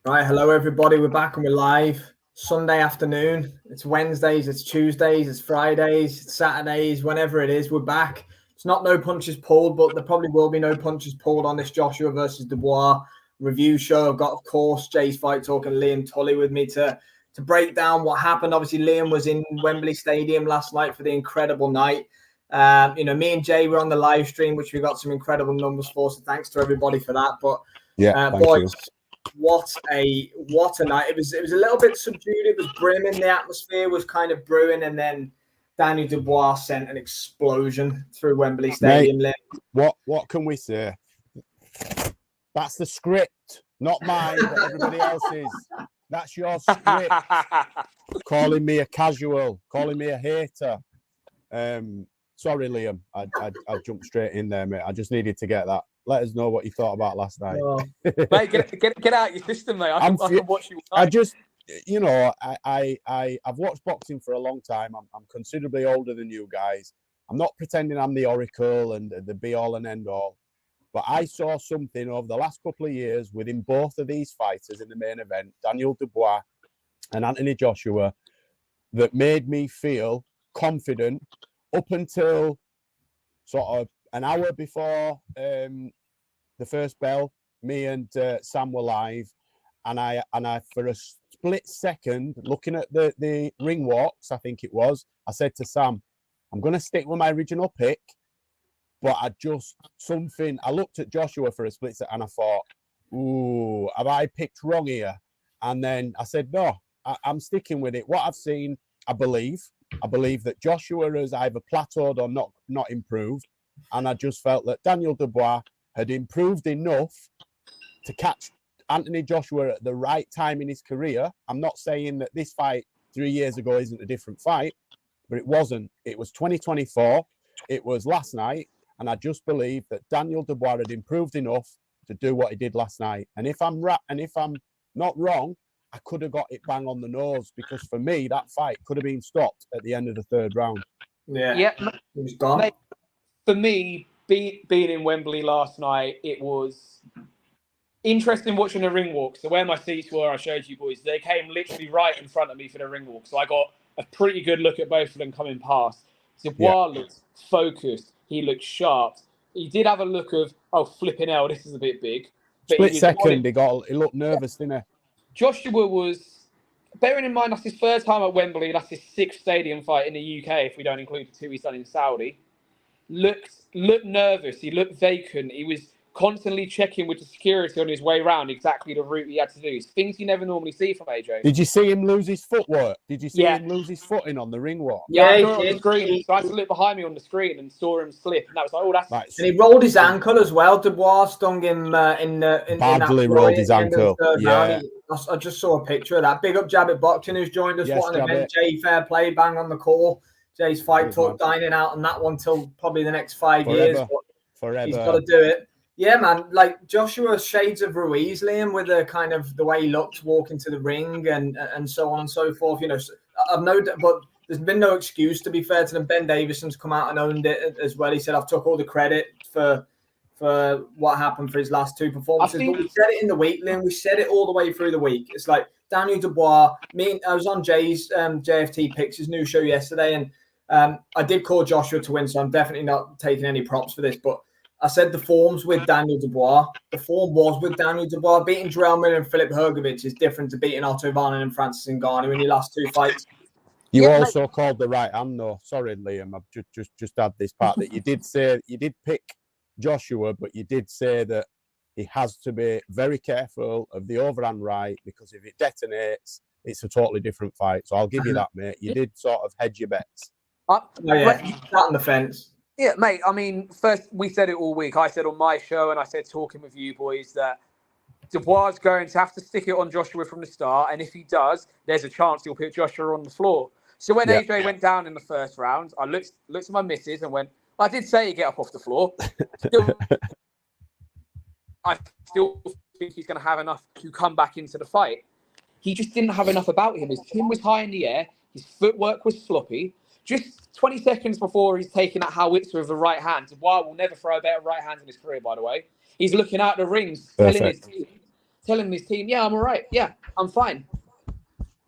Right, hello everybody. We're back and we're live. Sunday afternoon. It's Wednesdays, it's Tuesdays, it's Fridays, it's Saturdays, whenever it is, we're back. It's not no punches pulled, but there probably will be no punches pulled on this Joshua versus Dubois review show. I've got, of course, Jay's Fight Talk and Liam Tully with me to break down what happened. Obviously, Liam was in Wembley Stadium last night for the incredible night. Me and Jay were on the live stream, which we got some incredible numbers for. So thanks to everybody for that. But boys, what a night. It was a little bit subdued. It was brimming. The atmosphere was kind of brewing, and then Daniel Dubois sent an explosion through Wembley Stadium. Mate, what can we say? That's the script, not mine, but everybody else's. That's your script. Calling me a casual, calling me a hater. Sorry, Liam. I jumped straight in there, mate. I just needed to get that. Let us know what you thought about last night. Oh. Mate, get out your system, mate. I can watch you. I just, I've watched boxing for a long time. I'm considerably older than you guys. I'm not pretending I'm the oracle and the be all and end all. But I saw something over the last couple of years within both of these fighters in the main event, Daniel Dubois and Anthony Joshua, that made me feel confident up until sort of an hour before the first bell. Me and Sam were live, and I for a split second, looking at the ring walks, I think it was, I said to Sam, I'm going to stick with my original pick, but I looked at Joshua for a split second and I thought, ooh, have I picked wrong here? And then I said, no, I'm sticking with it. What I've seen, I believe that Joshua has either plateaued or not improved. And I just felt that Daniel Dubois had improved enough to catch Anthony Joshua at the right time in his career. I'm not saying that this fight 3 years ago isn't a different fight, but it wasn't. It was 2024. It was last night. And I just believe that Daniel Dubois had improved enough to do what he did last night. And if I'm not wrong, I could have got it bang on the nose, because for me, that fight could have been stopped at the end of the third round. Yeah. It was gone. Mate, for me, being in Wembley last night, it was interesting watching the ring walk. So where my seats were, I showed you boys, they came literally right in front of me for the ring walk. So I got a pretty good look at both of them coming past. Dubois looked focused. He looked sharp. He did have a look of, flipping hell, this is a bit big. But he looked nervous, didn't he? Joshua was, bearing in mind that's his first time at Wembley, that's his sixth stadium fight in the UK, if we don't include the two he's done in Saudi. Looked nervous. He looked vacant. He was constantly checking with the security on his way around exactly the route he had to do. It's things you never normally see from AJ. Did you see him lose his footwork? Did you see him lose his footing on the ring walk? Yeah, I saw it on the screen. So I had to look behind me on the screen and saw him slip. And that was like, that's... Nice. And he rolled his ankle as well. Dubois stung him badly rolled his ankle. Yeah. I just saw a picture of that. Big up Jab at Boxing, who's joined us. What an event. Jay, fair play, bang on the call. Jay's Fight Talk, dining out on that one till probably the next 5 years. Forever. He's got to do it. Yeah, man. Like Joshua, shades of Ruiz, Liam, with the kind of the way he looked walking to the ring and so on and so forth. I've no doubt, but there's been no excuse, to be fair to them. Ben Davison's come out and owned it as well. He said, I've took all the credit for what happened for his last two performances. But we said it in the week, Liam. We said it all the way through the week. It's like Daniel Dubois. I was on Jay's JFT Picks, his new show yesterday, and I did call Joshua to win, so I'm definitely not taking any props for this. But I said the form's with Daniel Dubois. The form was with Daniel Dubois. Beating Jarrell Miller and Filip Hrgovic is different to beating Otto Varnon and Francis Ngannou in your last two fights. You also called the right hand, though. Sorry, Liam. I've just add this part that you did pick Joshua, but you did say that he has to be very careful of the overhand right, because if it detonates, it's a totally different fight. So I'll give you that, mate. You did sort of hedge your bets. Sat on the fence. Yeah, mate. I mean, first, we said it all week. I said on my show, and I said talking with you boys, that Dubois is going to have to stick it on Joshua from the start. And if he does, there's a chance he'll put Joshua on the floor. So when AJ went down in the first round, I looked at my missus and went, I did say get up off the floor. I still think he's going to have enough to come back into the fight. He just didn't have enough about him. His chin was high in the air. His footwork was sloppy. Just 20 seconds before he's taking that howitzer with the right hand. Dubois will never throw a better right hand in his career, by the way. He's looking out the rings, telling his team telling his team, yeah, I'm all right. Yeah, I'm fine.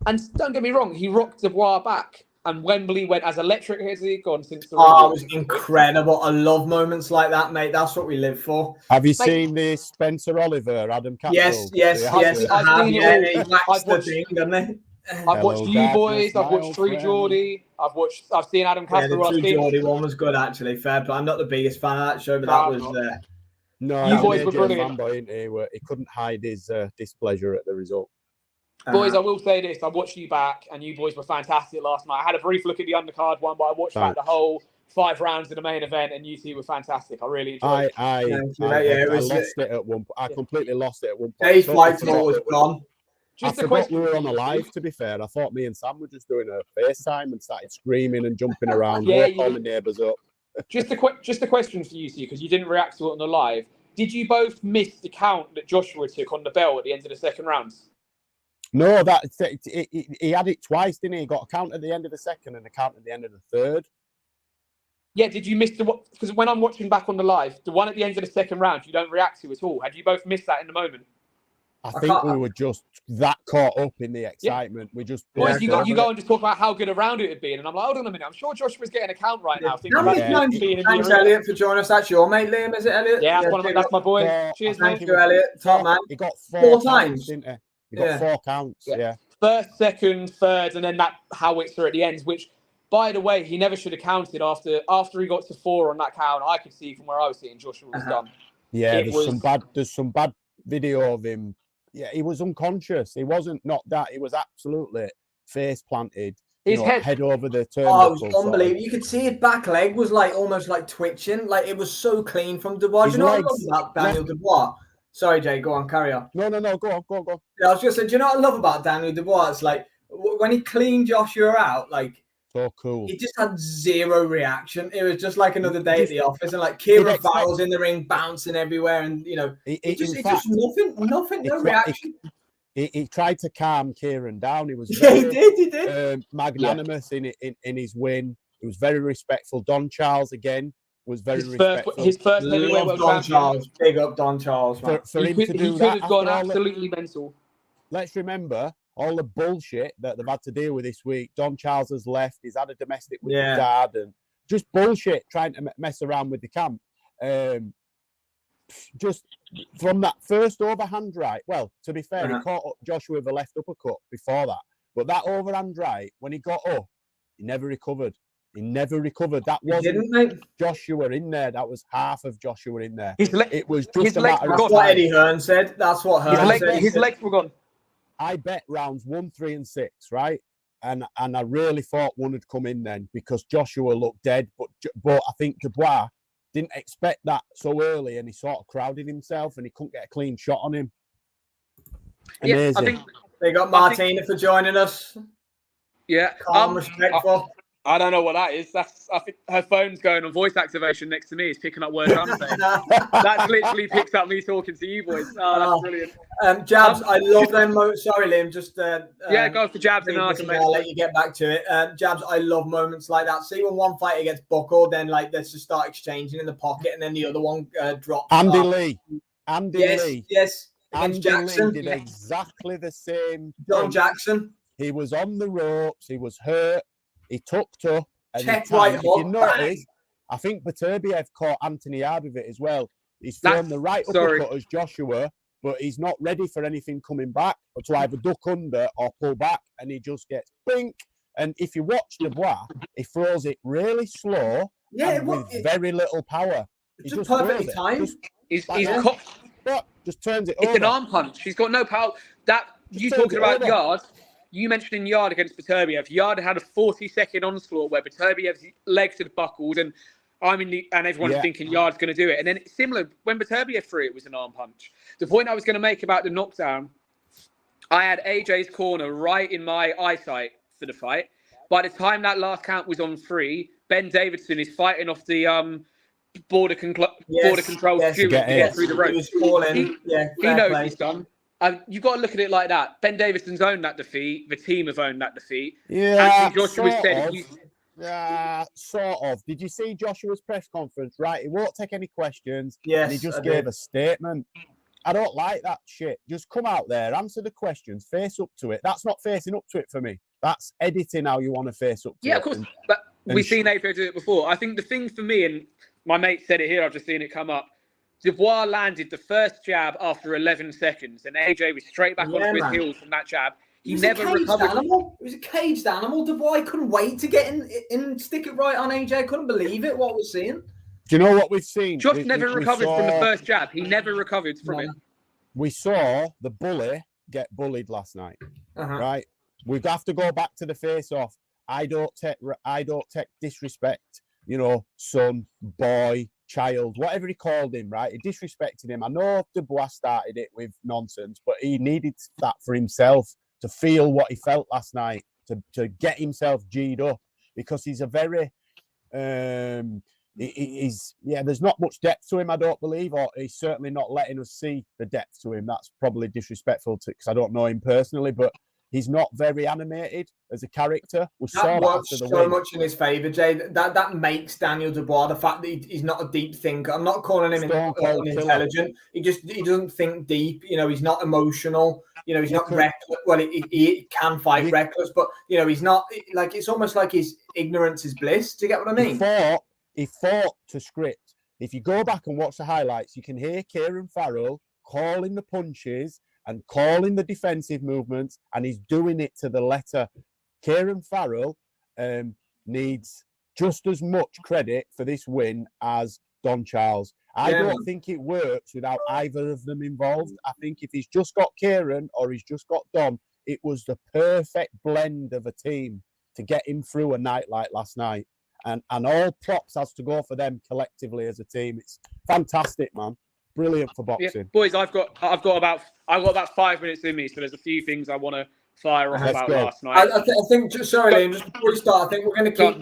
And don't get me wrong, he rocked Dubois back. And Wembley went as electric as he'd gone since the it was incredible. I love moments like that, mate. That's what we live for. Have you seen the Spencer Oliver, Adam Capsule? Yes. I've seen it. He waxed the thing, doesn't he? I've watched you boys. I've watched True Geordie. I've seen Adam Casper. Yeah, the True Geordie one was good, actually. Fair play. I'm not the biggest fan of that show, but that was. No, you boys were brilliant. He couldn't hide his displeasure at the result. Boys, I will say this. I watched you back, and you boys were fantastic last night. I had a brief look at the undercard one, but I watched back the whole 5 rounds of the main event, and you two were fantastic. I really enjoyed it. I lost it at one point. I completely lost it at one point. Dave's flight was gone. I forgot we were on a live, to be fair. I thought me and Sam were just doing a FaceTime and started screaming and jumping around. Calling the neighbours up. Just a question for you two, because you didn't react to it on the live. Did you both miss the count that Joshua took on the bell at the end of the second round? No, he had it twice, didn't he? He got a count at the end of the second and a count at the end of the third. Yeah, did you miss because when I'm watching back on the live, the one at the end of the second round, you don't react to at all. Had you both missed that in the moment? I think we were just that caught up in the excitement. We just boys, you go and just talk about how good a round it had been, and I'm like, hold on a minute, I'm sure Joshua's getting a count right now. Thanks, Elliot, for joining us. That's your mate, Liam, is it, Elliot? Yeah, that's my boy. Cheers, thank you, Elliot. Top man. He got 4 times, didn't he? He got 4 counts. Yeah. First, second, third, and then that howitzer at the end, which, by the way, he never should have counted after he got to 4 on that count. I could see from where I was sitting, Joshua was done. Yeah, there's some bad video of him. Yeah, he was unconscious. He wasn't knocked out. He was absolutely face planted. His head over the turnbuckle. Oh, it was unbelievable. You could see his back leg was almost like twitching. Like, it was so clean from Dubois. Do you know what I love about Daniel Dubois? Sorry, Jay, go on, carry on. No, go on. Yeah, I was just saying, do you know what I love about Daniel Dubois? It's like, when he cleaned Joshua out, like, so cool. He just had zero reaction. It was just like another day at the office, and like Kieran Farrell's in the ring, bouncing everywhere, and just nothing, no reaction. He tried to calm Kieran down. He was he did. Magnanimous in his win. He was very respectful. Don Charles again was very respectful. His first heavyweight world Don Charles, big up Don Charles. Man. For him to do he could have gone absolutely mental. Let's remember all the bullshit that they've had to deal with this week. Don Charles has left. He's had a domestic with his dad, and just bullshit trying to mess around with the camp. Just from that first overhand right. Well, to be fair, he caught up Joshua with a left uppercut before that. But that overhand right, when he got up, he never recovered. That wasn't Joshua in there. That was half of Joshua in there. It was just a matter of That's what Eddie Hearn said. That's what Hearn said. His legs were gone. I bet rounds 1, 3, and 6, right? And I really thought one had come in then because Joshua looked dead. But I think Dubois didn't expect that so early, and he sort of crowded himself, and he couldn't get a clean shot on him. Amazing. I think they got Martina for joining us. Yeah, calm, respectful. I don't know what that is. I think her phone's going on voice activation next to me. It's picking up words I'm saying. That literally picks up me talking to you boys. Oh, that's brilliant. Jabs, I love them. Sorry, Liam. Just go for Jabs, and I'll let you get back to it. Jabs, I love moments like that. See when one fighter gets buckled, then let's just start exchanging in the pocket, and then the other one drops. Andy Lee. Yes. Andy Jackson Lee did exactly the same. John Jackson. He was on the ropes. He was hurt. He tucked up. Check right hook. If you notice, I think Beterbiev caught Anthony hard with it as well. He's thrown the right uppercut as Joshua, but he's not ready for anything coming back, or to either duck under or pull back, and he just gets bink. And if you watch Dubois, he throws it really slow with very little power. He just perfectly timed. Just turns it over. It's an arm punch. He's got no power. You talking about Yard? You mentioned Yard against Beterbiev. Yard had a 40-second onslaught where Beterbiev's legs had buckled, and everyone's thinking Yard's going to do it. And then it's similar when Beterbiev threw it was an arm punch. The point I was going to make about the knockdown, I had AJ's corner right in my eyesight for the fight. By the time that last count was on 3, Ben Davidson is fighting off the border control steward to get through the ropes. He knows he's done. You've got to look at it like that. Ben Davidson's owned that defeat. The team have owned that defeat. Yeah, sort of. Did you see Joshua's press conference? Right, he won't take any questions. Yes, and he just gave a statement. I don't like that shit. Just come out there, answer the questions, face up to it. That's not facing up to it for me. That's editing how you want to face up to it. Yeah, of course. But we've seen AJ do it before. I think the thing for me, and my mate said it here, I've just seen it come up. Dubois landed the first jab after 11 seconds, and AJ was straight back onto his heels from that jab. He never recovered. It was a caged animal. Dubois couldn't wait to get in and stick it right on AJ. I couldn't believe it, what we're seeing. Do you know what we've seen? Josh never recovered from the first jab. He never recovered from it. We saw the bully get bullied last night, right? We have to go back to the face-off. I don't take disrespect, son, boy, child, whatever he called him, right? He disrespected him. I know Dubois started it with nonsense, but he needed that for himself to feel what he felt last night, to get himself G'd up, because he's a very... there's not much depth to him, I don't believe, or he's certainly not letting us see the depth to him. That's probably disrespectful because I don't know him personally, but he's not very animated as a character. That works so much in his favour, Jay. That makes Daniel Dubois, the fact that he's not a deep thinker. I'm not calling him unintelligent. He doesn't think deep. He's not emotional. He's not reckless. Well, he can fight reckless, but he's not like, it's almost like his ignorance is bliss. Do you get what I mean? He fought to script. If you go back and watch the highlights, you can hear Kieran Farrell calling the punches and calling the defensive movements, and he's doing it to the letter. Kieran Farrell needs just as much credit for this win as Don Charles. I don't think it works without either of them involved. I think if he's just got Kieran or he's just got Don, it was the perfect blend of a team to get him through a night like last night. And all props has to go for them collectively as a team. It's fantastic, man. Brilliant for boxing. Yeah, boys, I've got about 5 minutes in me, so there's a few things I want to fire off about last night. I think sorry, Liam, just before we start, I think we're going to keep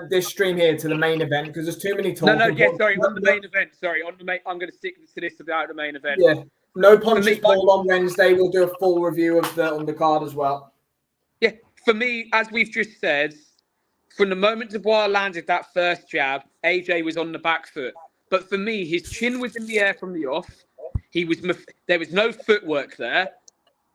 this stream here to the main event because there's too many talks. On the main event. I'm going to stick to this about the main event. Yeah, no punches pulled on Wednesday. We'll do a full review of the undercard as well. Yeah, for me, as we've just said, from the moment Dubois landed that first jab, AJ was on the back foot. But for me, his chin was in the air from the off. There was no footwork there.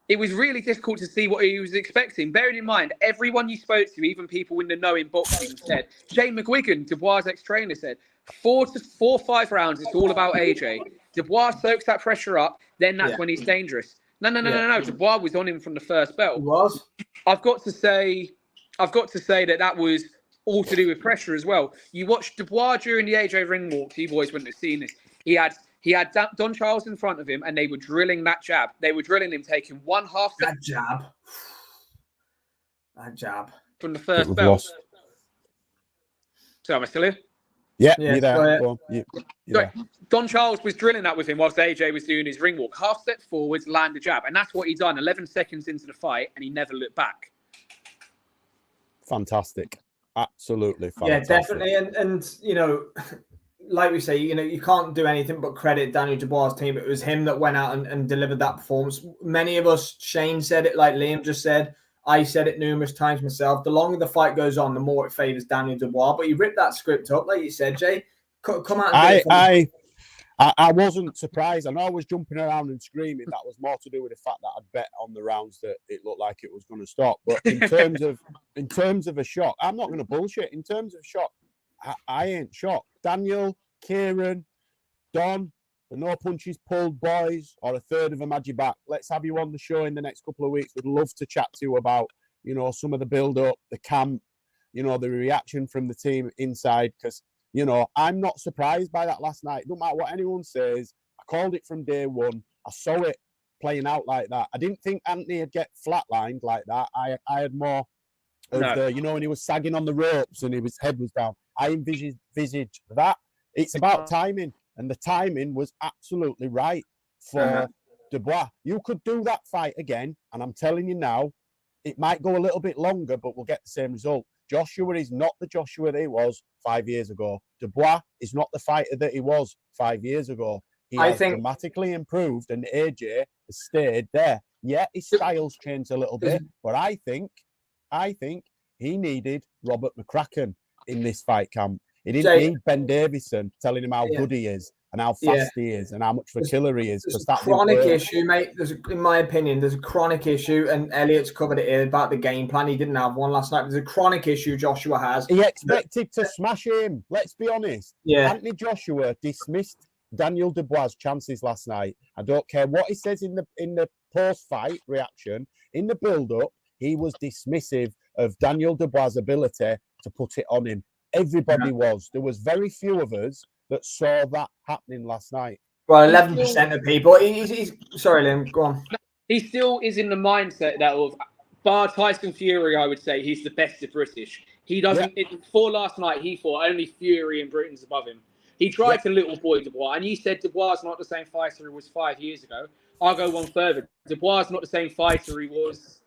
It was really difficult to see what he was expecting. Bearing in mind, everyone you spoke to, even people in the know in boxing, said, Jay McGuigan, Dubois' ex-trainer, said, 4 to 5 rounds, it's all about AJ. Dubois soaks that pressure up, then that's when he's dangerous. No. Dubois was on him from the first bell. He was. I've got to say that was all to do with pressure as well. You watched Dubois during the AJ ring walk. You boys wouldn't have seen this. He had Don Charles in front of him, and they were drilling that jab. They were drilling him, taking 1/2 that jab from the first bell. So am I still here? Yeah. You're there. Sorry. Don Charles was drilling that with him whilst AJ was doing his ring walk. 1/2 step forwards, land a jab, and that's what he done. 11 seconds into the fight, and he never looked back. Fantastic. Absolutely fantastic. Yeah, definitely. And like we say, you can't do anything but credit Daniel Dubois' team. It was him that went out and delivered that performance. Many of us, Shane said it, like Liam just said. I said it numerous times myself. The longer the fight goes on, the more it favours Daniel Dubois. But he ripped that script up, like you said, Jay. Come out and I wasn't surprised. I know I was jumping around and screaming. That was more to do with the fact that I'd bet on the rounds that it looked like it was going to stop. But in terms of a shock, I'm not going to bullshit. In terms of shock, I ain't shocked. Daniel, Kieran, Don, the no punches pulled boys, or a third of them had you back. Let's have you on the show in the next couple of weeks. We'd love to chat to you about, some of the build-up, the camp, the reaction from the team inside, because I'm not surprised by that last night. No matter what anyone says, I called it from day one. I saw it playing out like that. I didn't think Anthony would get flatlined like that. I had more of when he was sagging on the ropes and his head was down. I envisaged that. It's about timing, and the timing was absolutely right for Dubois. You could do that fight again, and I'm telling you now, it might go a little bit longer, but we'll get the same result. Joshua is not the Joshua that he was 5 years ago. Dubois is not the fighter that he was 5 years ago. He has dramatically improved, and AJ has stayed there. Yeah, his style's changed a little bit, but I think he needed Robert McCracken in this fight camp. He didn't need Ben Davison telling him how good he is. and how fast he is and how much of a killer he is. There's a chronic issue, mate. In my opinion, there's a chronic issue, and Elliot's covered it here about the game plan. He didn't have one last night. There's a chronic issue Joshua has. He expected to smash him. Let's be honest. Yeah. Anthony Joshua dismissed Daniel Dubois' chances last night. I don't care what he says in the post-fight reaction. In the build-up, he was dismissive of Daniel Dubois' ability to put it on him. Everybody was. There was very few of us that saw that happening last night. Well, 11% of people. He's sorry, Liam. Go on. He still is in the mindset that of bar Tyson Fury. I would say he's the best of British. He doesn't. For last night, he thought only Fury in Britain's above him. He tried to little boy Dubois, and you said Dubois is not the same fighter he was 5 years ago. I'll go one further. Dubois is not the same fighter he was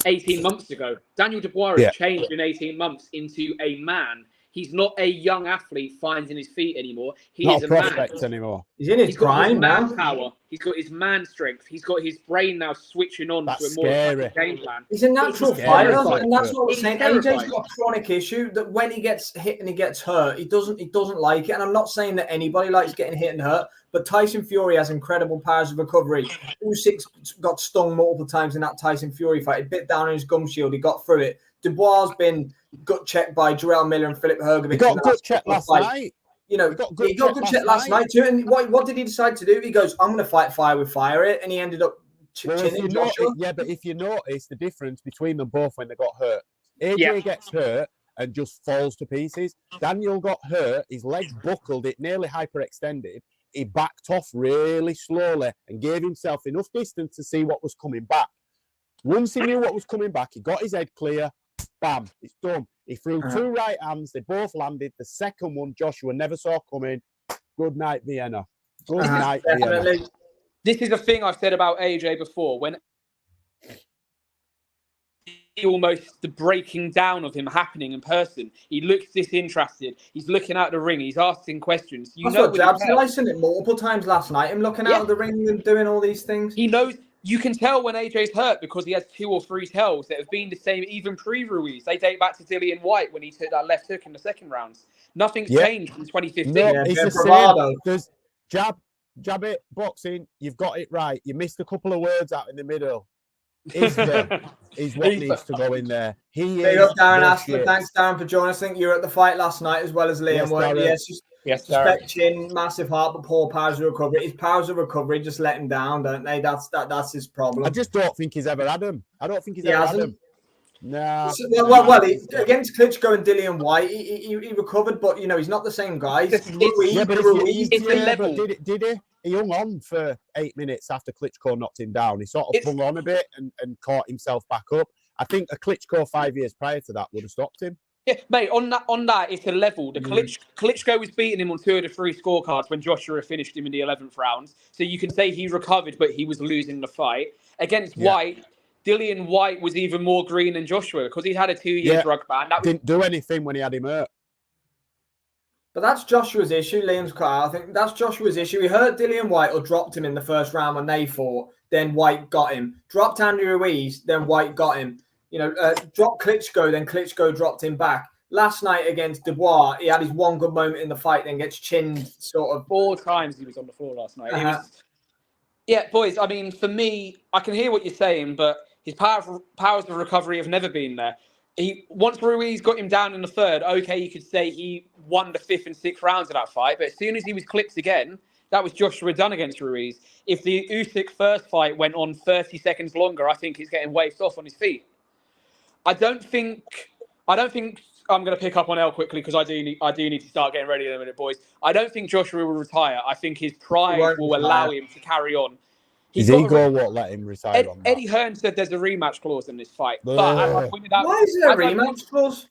18 months ago. Daniel Dubois has changed in 18 months into a man. He's not a young athlete finding his feet anymore. He is a prospect man anymore. He's in his prime now. Manpower. He's got his man strength. He's got his brain now switching on to a more scary game plan. He's a natural fighter, and that's what we're He's saying. terrifying. AJ's got a chronic issue that when he gets hit and he gets hurt, he doesn't like it. And I'm not saying that anybody likes getting hit and hurt, but Tyson Fury has incredible powers of recovery. Usyk got stung multiple times in that Tyson Fury fight. He bit down on his gum shield. He got through it. Dubois has been gut checked by Jarrell Miller and Philip Hergovich. He got gut checked last night. You know, he got good check last night too. And what did he decide to do? He goes, I'm going to fight fire with fire it. And he ended up chinning Joshua. But if you notice the difference between them both when they got hurt, AJ gets hurt and just falls to pieces. Daniel got hurt, his legs buckled, it nearly hyperextended. He backed off really slowly and gave himself enough distance to see what was coming back. Once he knew what was coming back, he got his head clear. Bam, it's done. He threw two right hands. They both landed. The second one, Joshua never saw coming. Good night, Vienna. Good night, Vienna. This is a thing I've said about AJ before. When almost the breaking down of him happening in person, he looks disinterested. He's looking out the ring. He's asking questions. That's what Jab's slicing it multiple times last night. Him looking out of the ring and doing all these things. He knows. You can tell when AJ's hurt because he has 2 or 3 tells that have been the same even pre-Ruiz. They date back to Dillian White when he took that left hook in the second rounds. Nothing's changed from 2015. No, it's the same. There's jab it, boxing. You've got it right. You missed a couple of words out in the middle. Is what needs to go in there. Big up Darren Aston. Thanks, Darren, for joining us. I think you were at the fight last night as well as Liam. Yes, suspect chin, massive heart, but poor powers of recovery. His powers of recovery just let him down, don't they? That's his problem. I just don't think he's ever had him. I don't think he's ever had him. No. Well, against Klitschko and Dillian White, he recovered, but you know he's not the same guy. It's the level. Did he? He hung on for 8 minutes after Klitschko knocked him down. He sort of hung on a bit and caught himself back up. I think a Klitschko 5 years prior to that would have stopped him. Yeah, mate, on that, it's a level. The Klitschko was beating him on 2 of the 3 scorecards when Joshua finished him in the 11th round. So you can say he recovered, but he was losing the fight. Against White, Dillian White was even more green than Joshua because he'd had a 2-year drug ban. Didn't do anything when he had him hurt. But that's Joshua's issue. Liam's cut out. I think that's Joshua's issue. He hurt Dillian White or dropped him in the first round when they fought. Then White got him. Dropped Andy Ruiz. Then White got him. You know, dropped Klitschko, then Klitschko dropped him back. Last night against Dubois, he had his one good moment in the fight, then gets chinned sort of 4 times. He was on the floor last night. Boys. I mean, for me, I can hear what you're saying, but his powers of recovery have never been there. Once Ruiz got him down in the 3rd, okay, you could say he won the 5th and 6th rounds of that fight. But as soon as he was clipped again, that was Joshua done against Ruiz. If the Usyk first fight went on 30 seconds longer, I think he's getting waved off on his feet. I don't think I'm going to pick up on Elle quickly because I do need to start getting ready in a minute, boys. I don't think Joshua will retire. I think his pride will allow him to carry on. His ego won't let him retire. Eddie Hearn said there's a rematch clause in this fight. But as I pointed out, why is there a rematch clause?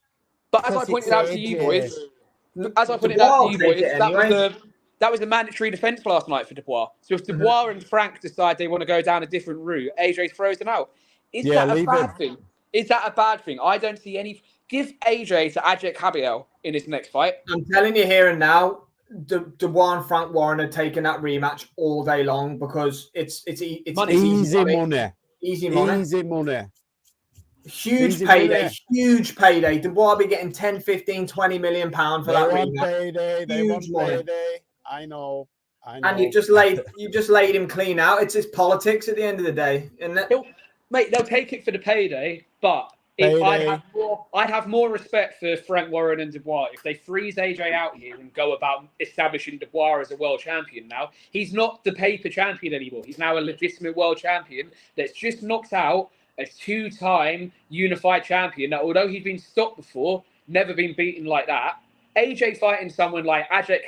But as I pointed out to you boys, that was a mandatory defence last night for Dubois. So if Dubois and Frank decide they want to go down a different route, AJ's frozen out. Is that a bad thing? Is that a bad thing? I don't see any. Give AJ to Ajit Kabiel in his next fight. I'm telling you here and now, Dubois and Frank Warren are taking that rematch all day long because it's easy money. Easy money. Easy money. Huge payday. Dubois will be getting 10, 15, 20 million pounds for that rematch. They want payday. I know. And you've just laid him clean out. It's just politics at the end of the day, isn't it? They'll take it for the payday, but I'd have more respect for Frank Warren and Dubois if they freeze AJ out here and go about establishing Dubois as a world champion now. He's not the paper champion anymore. He's now a legitimate world champion that's just knocked out a two-time unified champion that, although he's been stopped before, never been beaten like that. AJ fighting someone like Ajay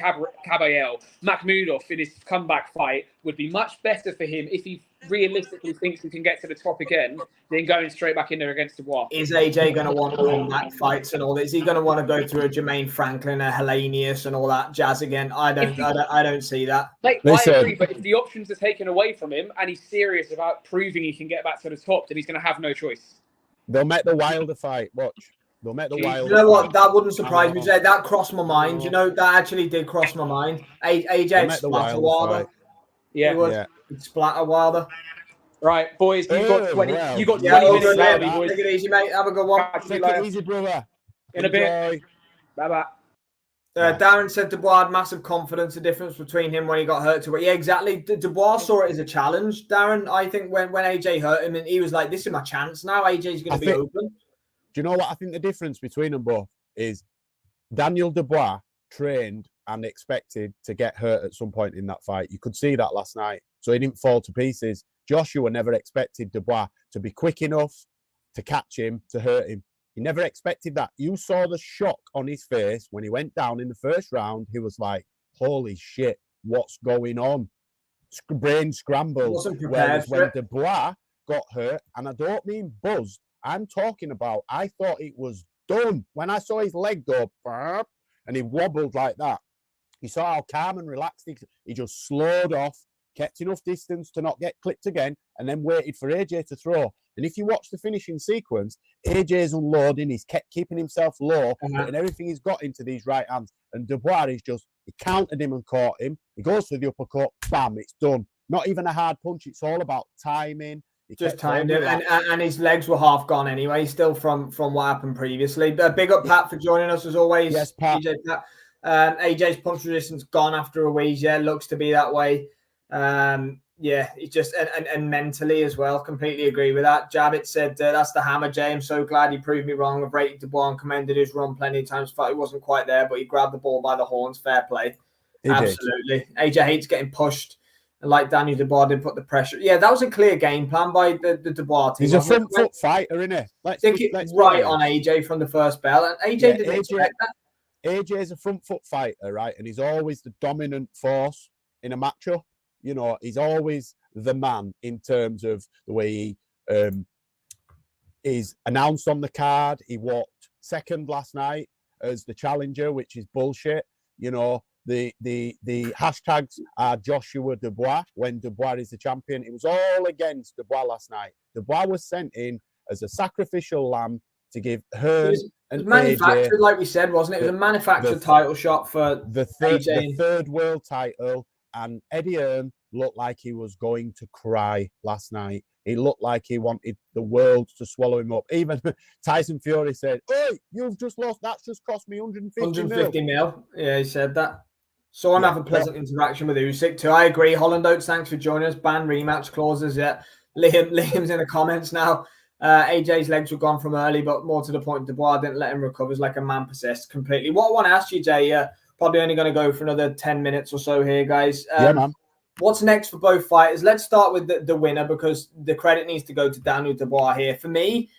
Kabayel, Makhmudov in his comeback fight would be much better for him if he realistically thinks he can get to the top again than going straight back in there against Dubois. Is AJ going to want comeback fights and all this? Is he going to want to go through a Jermaine Franklin, a Hellenius and all that jazz again? I don't see that. I agree, but if the options are taken away from him and he's serious about proving he can get back to the top, then he's going to have no choice. They'll make the Wilder fight. Watch. They'll make the Wilder. You know what? That wouldn't surprise me. That crossed my mind. You know, that actually did cross my mind. AJ splatter Wilder. Yeah. Splatter Wilder. Right, boys, you've got 20 minutes out, boys. Take it easy, mate. Have a good one. Take it easy, brother. In a bit. Bye-bye. Darren said Dubois had massive confidence. The difference between him when he got hurt to it. Yeah, exactly. Dubois saw it as a challenge, Darren. I think when AJ hurt him, and he was like, this is my chance now. AJ's going to be open. Do you know what I think the difference between them both is? Daniel Dubois trained and expected to get hurt at some point in that fight. You could see that last night. So he didn't fall to pieces. Joshua never expected Dubois to be quick enough to catch him, to hurt him. He never expected that. You saw the shock on his face when he went down in the first round. He was like, holy shit, what's going on? Brain scrambled. Wasn't prepared for when Dubois got hurt, and I don't mean buzzed, I'm talking about, I thought it was done. When I saw his leg go, and he wobbled like that, you saw how calm and relaxed he just slowed off, kept enough distance to not get clipped again, and then waited for AJ to throw. And if you watch the finishing sequence, AJ's unloading, he's kept keeping himself low, and everything he's got into these right hands. And Dubois is just, he countered him and caught him. He goes for the uppercut, bam, it's done. Not even a hard punch, it's all about timing. He just timed him, and his legs were half gone anyway, still from what happened previously. Big up, Pat, for joining us as always. Yes, Pat. AJ's punch resistance gone after a week. Yeah, looks to be that way. It's just and mentally as well. Completely agree with that. Jabbit said that's the hammer, Jay. I'm so glad he proved me wrong. I've rated Dubois and commended his run plenty of times. He wasn't quite there, but he grabbed the ball by the horns. Fair play. Absolutely. AJ hates getting pushed. And like Daniel Dubois did put the pressure. Yeah, that was a clear game plan by the Dubois team. He's a front foot fighter, isn't he? I think it's right on AJ from the first bell. And AJ didn't expect that. AJ is a front foot fighter, right? And he's always the dominant force in a matchup. You know, he's always the man in terms of the way he is announced on the card. He walked second last night as the challenger, which is bullshit. You know, the hashtags are Joshua Dubois when Dubois is the champion. It was all against Dubois last night. Dubois was sent in as a sacrificial lamb to give her and manufactured, AJ, like we said, wasn't it? It was a manufactured title shot for the third world title. And Eddie Hearn looked like he was going to cry last night. He looked like he wanted the world to swallow him up. Even Tyson Fury said, "Hey, you've just lost. That's just cost me 150 mil." Yeah, he said that. So I'm having a pleasant interaction with Usyk too. I agree. Holland Oates, thanks for joining us. Ban rematch clauses. Yeah, Liam's in the comments now. AJ's legs were gone from early, but more to the point, Dubois didn't let him recover. Like a man possessed completely. What I want to ask you, Jay, probably only going to go for another 10 minutes or so here, guys. Yeah, man. What's next for both fighters? Let's start with the winner, because the credit needs to go to Daniel Dubois here. For me,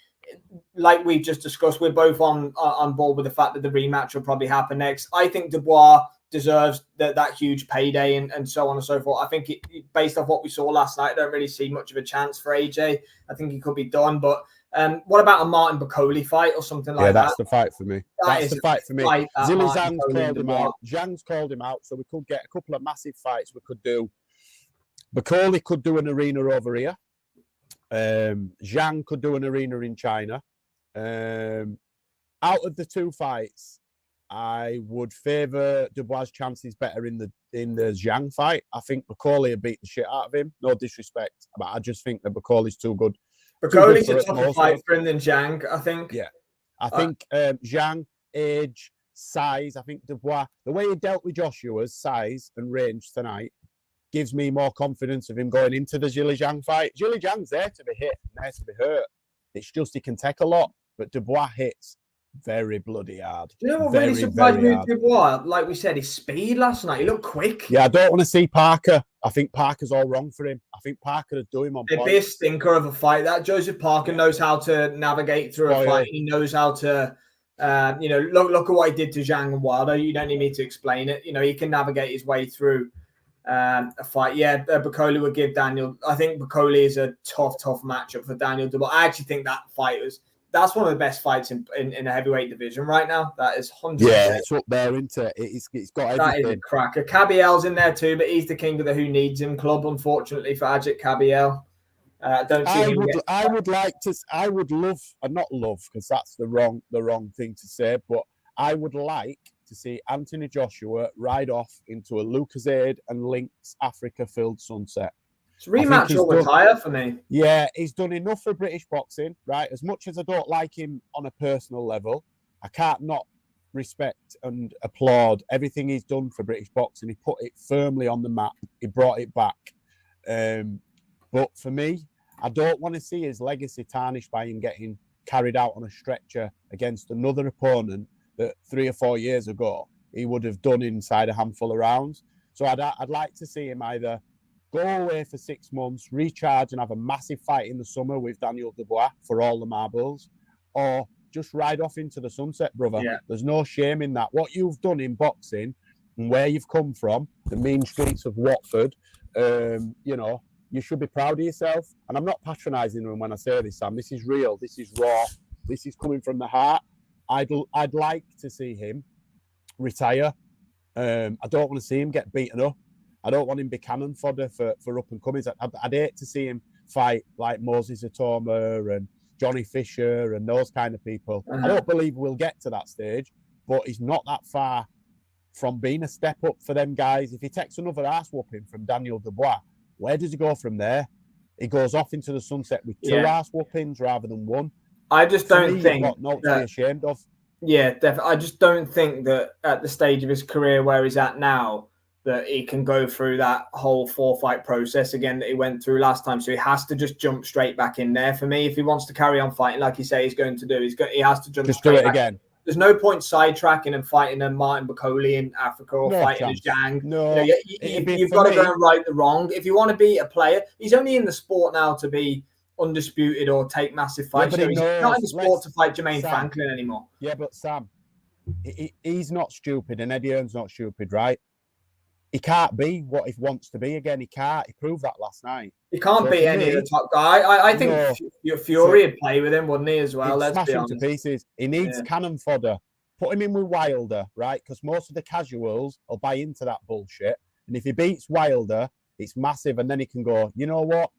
like we've just discussed, we're both on board with the fact that the rematch will probably happen next. I think Dubois deserves that huge payday and so on and so forth. I think based off what we saw last night, I don't really see much of a chance for AJ. I think he could be done, but what about a Martin Bakole fight or something like that? Yeah, that's the fight for me. That's the fight for me. Zhilei Zhang's called him out. Zhang's called him out, so we could get a couple of massive fights we could do. Bakole could do an arena over here. Zhang could do an arena in China. Out of the two fights, I would favour Dubois' chances better in the Zhang fight. I think Bakole would beat the shit out of him. No disrespect, but I just think that Bakole's too good. Bacoli's a tougher fight for him than Zhang, I think. Yeah. I think Zhang, age, size, I think Dubois, the way he dealt with Joshua's size and range tonight gives me more confidence of him going into the Zhang fight. Zhang's there to be hit, there to be hurt. It's just he can take a lot, but Dubois hits very bloody hard. Do you know what really surprised me with Dubois? Like we said, his speed last night, he looked quick. Yeah, I don't want to see Parker. I think Parker's all wrong for him. I think Parker would do him on point. It'd be a stinker of a fight. That Joseph Parker knows how to navigate through a fight. He knows how to, look at what he did to Zhang and Wilder. You don't need me to explain it. He can navigate his way through a fight. Yeah, Bacoli would give Daniel. I think Bacoli is a tough matchup for Daniel Dubois. I actually think that fight that's one of the best fights in a heavyweight division right now. That is 100%. Yeah, it's up there, isn't it? It's got everything. That is a cracker. Cabiel's in there too, but he's the king of the who needs him club, unfortunately, for Ajit Cabiel. I would love, and not love, because that's the wrong thing to say, but I would like to see Anthony Joshua ride off into a Lucozade and Lynx Africa-filled sunset. It's rematch or retire for me. Yeah, he's done enough for British boxing, right? As much as I don't like him on a personal level, I can't not respect and applaud everything he's done for British boxing. He put it firmly on the map. He brought it back. But for me, I don't want to see his legacy tarnished by him getting carried out on a stretcher against another opponent that 3 or 4 years ago he would have done inside a handful of rounds. So I'd like to see him either go away for 6 months, recharge and have a massive fight in the summer with Daniel Dubois for all the marbles, or just ride off into the sunset, brother. Yeah. There's no shame in that. What you've done in boxing and where you've come from, the mean streets of Watford, you should be proud of yourself. And I'm not patronising him when I say this, Sam. This is real. This is raw. This is coming from the heart. I'd like to see him retire. I don't want to see him get beaten up. I don't want him to be cannon fodder for up-and-comings. I'd hate to see him fight like Moses Atoma and Johnny Fisher and those kind of people. I don't believe we'll get to that stage, but he's not that far from being a step up for them guys. If he takes another ass-whooping from Daniel Dubois, where does he go from there? He goes off into the sunset with 2 ass-whoopings rather than 1. I just don't think... Not to be ashamed of. Yeah, definitely. I just don't think that at the stage of his career where he's at now, that he can go through that whole 4-fight process again that he went through last time. So he has to just jump straight back in there. For me, if he wants to carry on fighting like you say he's going to do, he has to jump just straight do it back. Again. There's no point sidetracking and fighting a Martin Bacoli in Africa or fighting a Zhang. No, you've got to go and right the wrong. If you want to be a player, he's only in the sport now to be undisputed or take massive fights. Yeah, he's not in the sport to fight Jermaine Franklin anymore. Yeah, but Sam, he's not stupid and Eddie Hearn's not stupid, right? He can't be what he wants to be again. He can't. He proved that last night. He can't be any of the top guy. I think Fury would play with him, wouldn't he, as well? Let's be honest. Him to pieces. He needs cannon fodder. Put him in with Wilder, right? Because most of the casuals will buy into that bullshit. And if he beats Wilder, it's massive. And then he can go, you know what?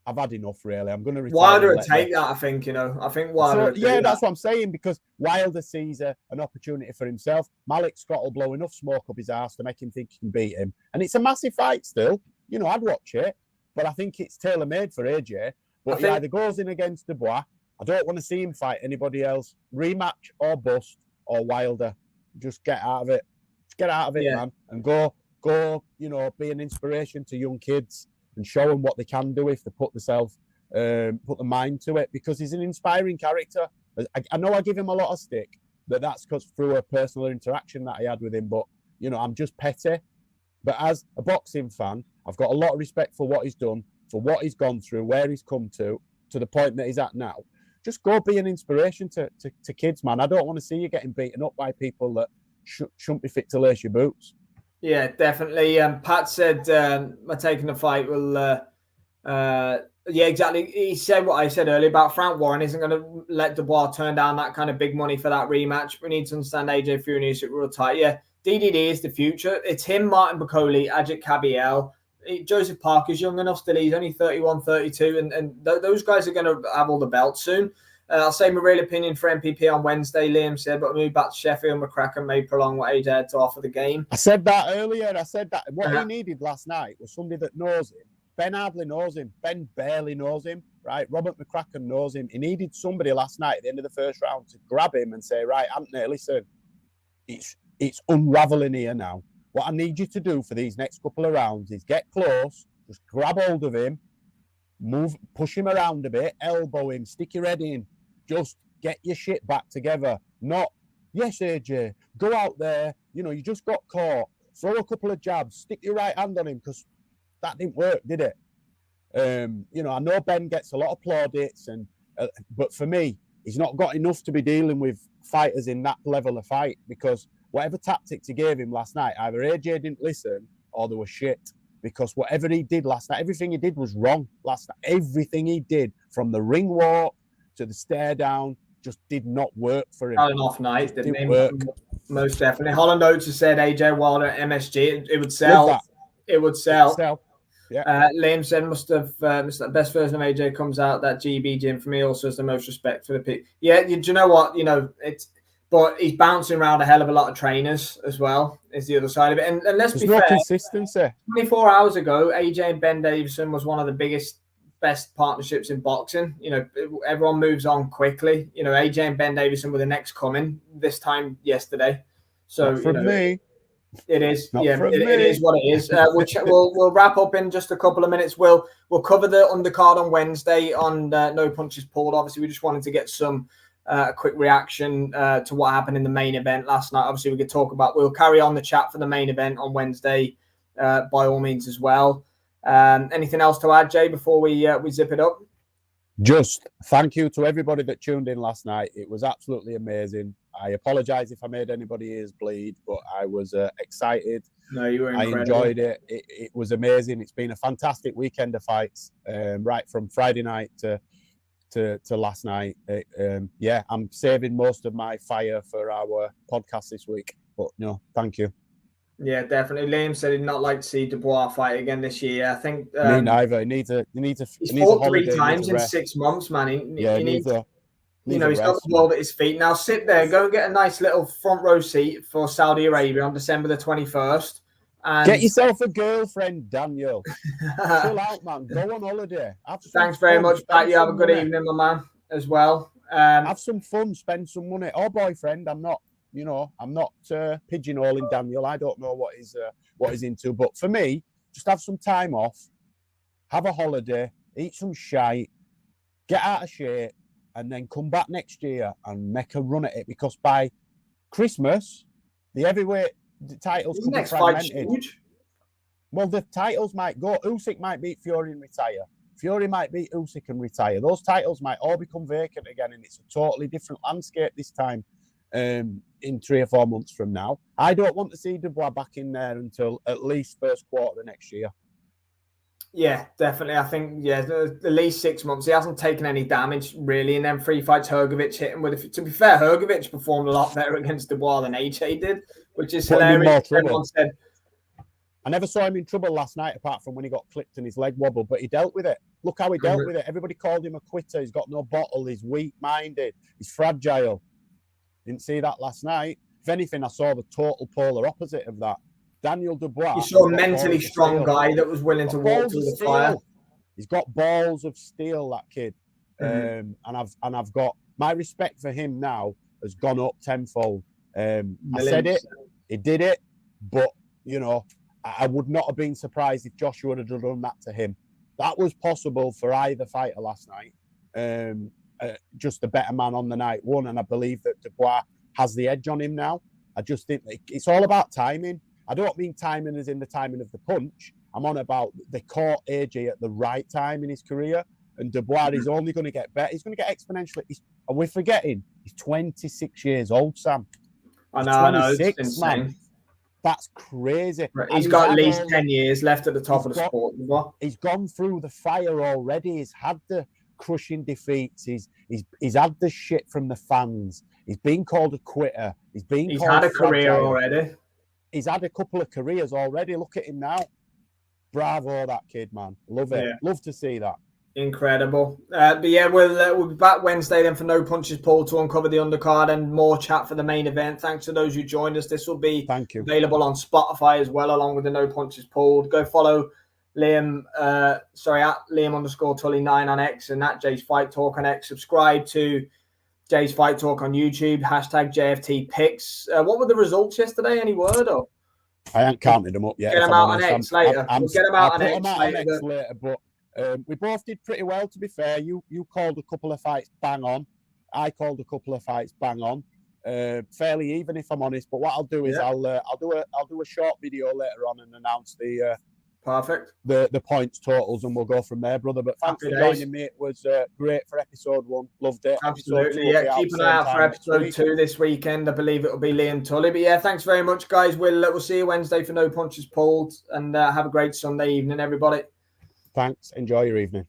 I've had enough, really. I'm going to retire. Wilder would take that, I think, I think Wilder would yeah, that's what I'm saying, because Wilder sees an opportunity for himself. Malik Scott will blow enough smoke up his ass to make him think he can beat him. And it's a massive fight still. I'd watch it, but I think it's tailor-made for AJ. But he either goes in against Dubois. I don't want to see him fight anybody else. Rematch or bust or Wilder. Just get out of it. Just get out of it, man. And go, be an inspiration to young kids and show them what they can do if they put the mind to it, because he's an inspiring character. I know I give him a lot of stick, but that's because through a personal interaction that I had with him. But, I'm just petty. But as a boxing fan, I've got a lot of respect for what he's done, for what he's gone through, where he's come to the point that he's at now. Just go be an inspiration to kids, man. I don't want to see you getting beaten up by people that shouldn't be fit to lace your boots. Yeah, definitely. Pat said, taking the fight will... yeah, exactly. He said what I said earlier about Frank Warren isn't going to let Dubois turn down that kind of big money for that rematch. We need to understand AJ Fury needs it real tight. Yeah, DDD is the future. It's him, Martin Bacoli, Ajit Cabiel. Joseph Parker's young enough still. He's only 31, 32, and those guys are going to have all the belts soon. I'll say my real opinion for MPP on Wednesday, Liam said, but move back to Sheffield. McCracken may prolong what AJ had to offer the game. I said that earlier. What he needed last night was somebody that knows him. Ben hardly knows him. Ben barely knows him. right? Robert McCracken knows him. He needed somebody last night at the end of the first round to grab him and say, right, Anthony, listen, it's unraveling here now. What I need you to do for these next couple of rounds is get close, just grab hold of him, push him around a bit, elbow him, stick your head in, just get your shit back together. Not, yes, AJ, go out there, you just got caught, throw a couple of jabs, stick your right hand on him, because that didn't work, did it? I know Ben gets a lot of plaudits, but for me, he's not got enough to be dealing with fighters in that level of fight, because whatever tactics he gave him last night, either AJ didn't listen or they were shit. Because whatever he did last night, everything he did was wrong last night. Everything he did, from the ring walk to the stare down, just did not work for him. Had an off night, didn't work. Most definitely. Holland Oates has said AJ Wilder at MSG. It would sell. It would sell. Yeah. Liam said must have the best version of AJ comes out. That GB gym for me also has the most respect for the pick. Yeah, do you know what? But he's bouncing around a hell of a lot of trainers as well, is the other side of it. And let's be fair, consistency. 24 hours ago, AJ and Ben Davison was one of the best partnerships in boxing. Everyone moves on quickly. AJ and Ben Davison were the next coming this time yesterday. So, Not from me. It is. Not It is what it is. We'll wrap up in just a couple of minutes. We'll cover the undercard on Wednesday on No Punches Pulled. Obviously, we just wanted to get some quick reaction to what happened in the main event last night. Obviously, we'll carry on the chat for the main event on Wednesday by all means as well. Anything else to add, Jay, before we zip it up? Just thank you to everybody that tuned in last night. It was absolutely amazing. I apologize if I made anybody's ears bleed, but I was excited. No, you were incredible. I enjoyed it. It was amazing. It's been a fantastic weekend of fights, right from Friday night to last night. I'm saving most of my fire for our podcast this week. But no, thank you. Yeah, definitely. Liam said he'd not like to see Dubois fight again this year. I think me neither. He needs a he's fought 3 times in 6 months, man. He needs he's got the world at his feet. Now sit there, go and get a nice little front row seat for Saudi Arabia on December the 21st. And get yourself a girlfriend, Daniel. Chill out, man. Go on holiday. Thanks very much, Pat. You have a good evening, my man, as well. Have some fun, spend some money. Or boyfriend. I'm not pigeonholing Daniel. I don't know what he's into. But for me, just have some time off, have a holiday, eat some shite, get out of shape, and then come back next year and make a run at it. Because by Christmas, the heavyweight titles could be fragmented. Well, the titles might go. Usyk might beat Fury and retire. Fury might beat Usyk and retire. Those titles might all become vacant again, and it's a totally different landscape this time. In 3 or 4 months from now, I don't want to see Dubois back in there until at least first quarter of next year. Yeah, definitely. I think at least 6 months. He hasn't taken any damage really, and then 3 fights Hrgovic hit him with. To be fair, Hrgovic performed a lot better against Dubois than AJ did, which is hilarious. Everyone said, I never saw him in trouble last night, apart from when he got clipped and his leg wobbled, but he dealt with it. Look how he dealt with it. Everybody called him a quitter. He's got no bottle. He's weak-minded. He's fragile. Didn't see that last night. If anything, I saw the total polar opposite of that. Daniel Dubois. You saw a mentally strong guy that was willing to walk through the fire. He's got balls of steel, that kid. And I've got my respect for him now has gone up tenfold. I said it, he did it, but I would not have been surprised if Joshua had done that to him. That was possible for either fighter last night. Just the better man on the night won, and I believe that Dubois has the edge on him now. I just think it's all about timing. I don't mean timing as in the timing of the punch. I'm on about they caught AJ at the right time in his career, and Dubois is only going to get better. He's going to get exponentially. And we're forgetting he's 26 years old, Sam. I know. It's 26, insane. Man. That's crazy. He's got at least 10 years left at the top of the sport. He's gone through the fire already. He's had the crushing defeats. He's had the shit from the fans. He's been called a quitter. He's had a career already. He's had a couple of careers already. Look at him now. Bravo, that kid, man. Love it. Yeah. Love to see that. Incredible. But yeah, we'll be back Wednesday then for No Punches Pulled to uncover the undercard and more chat for the main event. Thanks to those who joined us. This will be available on Spotify as well, along with the No Punches Pulled. Go follow Liam, at Liam_Tully9 on X and at Jay's Fight Talk on X. Subscribe to Jay's Fight Talk on YouTube, #JFT Picks. What were the results yesterday? Any word? Or I haven't counted them up yet. Get them out on X later. We'll get them out on X later. But we both did pretty well, to be fair. You called a couple of fights bang on. I called a couple of fights bang on. Fairly even, if I'm honest. But what I'll do is I'll do a short video later on and announce the perfect the points totals, and we'll go from there, brother. But thanks for joining me. It was great for episode 1. Loved it. Absolutely. Yeah, keep an eye out for episode 2 this weekend. I believe it will be Liam Tully. But yeah, thanks very much, guys. We'll see you Wednesday for No Punches Pulled, and have a great Sunday evening, everybody. Thanks. Enjoy your evening.